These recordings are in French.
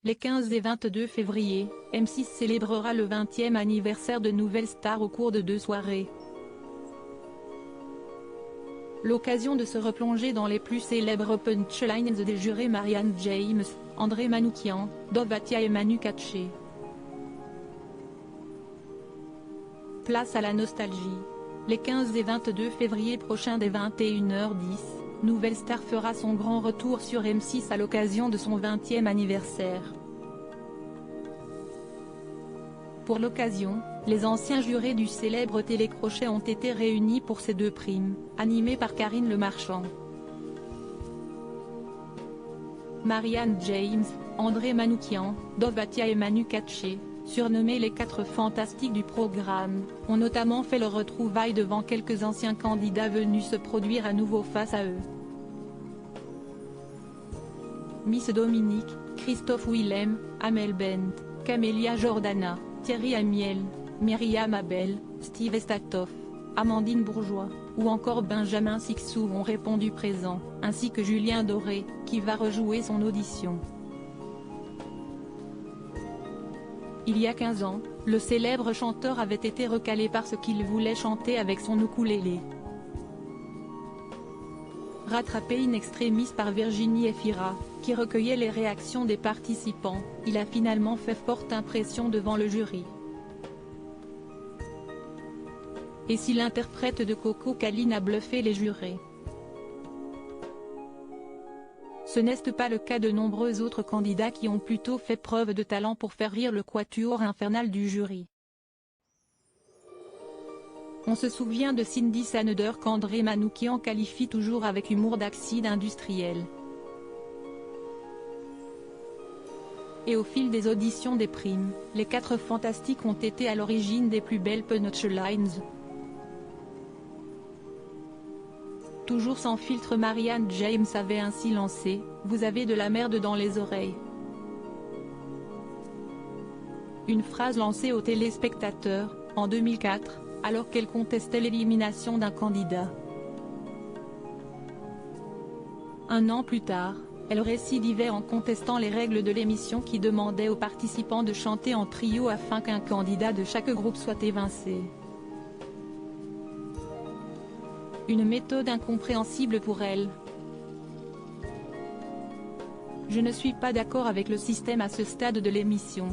Les 15 et 22 février, M6 célébrera le 20e anniversaire de Nouvelle Star au cours de 2 soirées. L'occasion de se replonger dans les plus célèbres punchlines des jurés Marianne James, André Manoukian, Dov Bhatia et Manu Katché. Place à la nostalgie. Les 15 et 22 février prochains dès 21h10, Nouvelle Star fera son grand retour sur M6 à l'occasion de son 20e anniversaire. Pour l'occasion, les anciens jurés du célèbre télécrochet ont été réunis pour ces 2 primes, animées par Karine Le Marchand. Marianne James, André Manoukian, Dov Bhatia et Manu Katché, surnommés les 4 fantastiques du programme, ont notamment fait leur retrouvaille devant quelques anciens candidats venus se produire à nouveau face à eux. Miss Dominique, Christophe Willem, Amel Bent, Camélia Jordana, Thierry Amiel, Myriam Abel, Steve Estatoff, Amandine Bourgeois, ou encore Benjamin Sixou ont répondu présent, ainsi que Julien Doré, qui va rejouer son audition. Il y a 15 ans, le célèbre chanteur avait été recalé parce qu'il voulait chanter avec son ukulélé. Rattrapé in extremis par Virginie Efira, qui recueillait les réactions des participants, il a finalement fait forte impression devant le jury. Et si l'interprète de Coco Caline a bluffé les jurés? Ce n'est pas le cas de nombreux autres candidats qui ont plutôt fait preuve de talent pour faire rire le quatuor infernal du jury. On se souvient de Cindy Saneder qu'André Manoukian qualifie toujours avec humour d'acide industriel. Et au fil des auditions des primes, les 4 fantastiques ont été à l'origine des plus belles punchlines. Toujours sans filtre, Marianne James avait ainsi lancé « Vous avez de la merde dans les oreilles ». Une phrase lancée aux téléspectateurs, en 2004, alors qu'elle contestait l'élimination d'un candidat. Un an plus tard, elle récidivait en contestant les règles de l'émission qui demandaient aux participants de chanter en trio afin qu'un candidat de chaque groupe soit évincé. Une méthode incompréhensible pour elle. Je ne suis pas d'accord avec le système à ce stade de l'émission.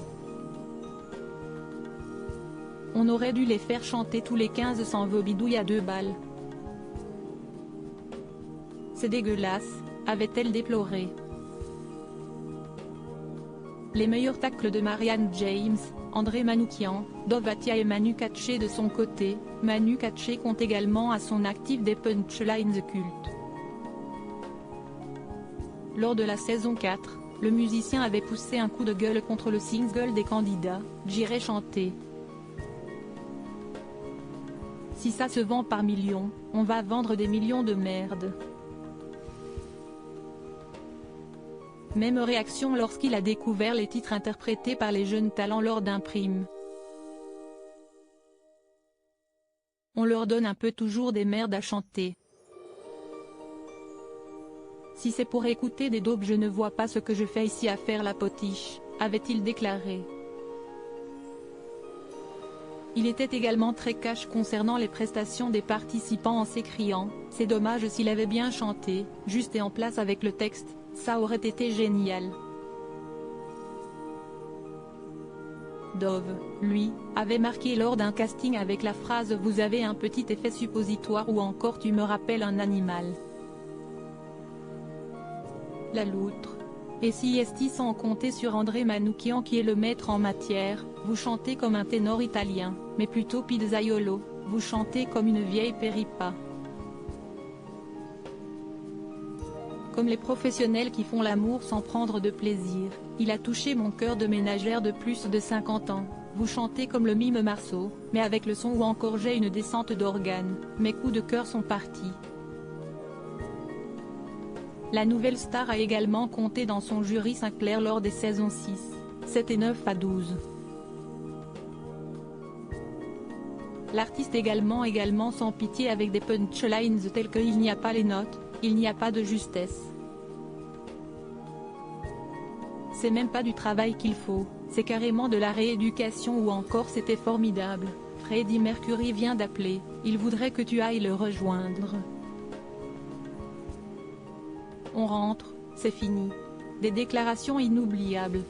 On aurait dû les faire chanter tous les 15 sans vos bidouilles à 2 balles. C'est dégueulasse, avait-elle déploré. Les meilleurs tacles de Marianne James, André Manoukian, Dov Bhatia et Manu Katché. De son côté, Manu Katché compte également à son actif des punchlines cultes. Lors de la saison 4, le musicien avait poussé un coup de gueule contre le single des candidats, J'irai chanter. Si ça se vend par millions, on va vendre des millions de merde. Même réaction lorsqu'il a découvert les titres interprétés par les jeunes talents lors d'un prime. On leur donne un peu toujours des merdes à chanter. Si c'est pour écouter des daubes, je ne vois pas ce que je fais ici à faire la potiche, avait-il déclaré. Il était également très cash concernant les prestations des participants en s'écriant « C'est dommage, s'il avait bien chanté, juste et en place avec le texte, ça aurait été génial ». Dov, lui, avait marqué lors d'un casting avec la phrase « Vous avez un petit effet suppositoire » ou encore « Tu me rappelles un animal ». La loutre. Et si esti sans compter sur André Manoukian qui est le maître en matière, vous chantez comme un ténor italien, mais plutôt pizzaiolo, vous chantez comme une vieille peripa. Comme les professionnels qui font l'amour sans prendre de plaisir, il a touché mon cœur de ménagère de plus de 50 ans, vous chantez comme le mime Marceau, mais avec le son ou encore j'ai une descente d'organes, mes coups de cœur sont partis. La nouvelle star a également compté dans son jury Sinclair lors des saisons 6, 7 et 9 à 12. L'artiste également sans pitié avec des punchlines telles que « Il n'y a pas les notes, il n'y a pas de justesse ». C'est même pas du travail qu'il faut, c'est carrément de la rééducation ou encore c'était formidable. Freddie Mercury vient d'appeler, il voudrait que tu ailles le rejoindre. On rentre, c'est fini. Des déclarations inoubliables.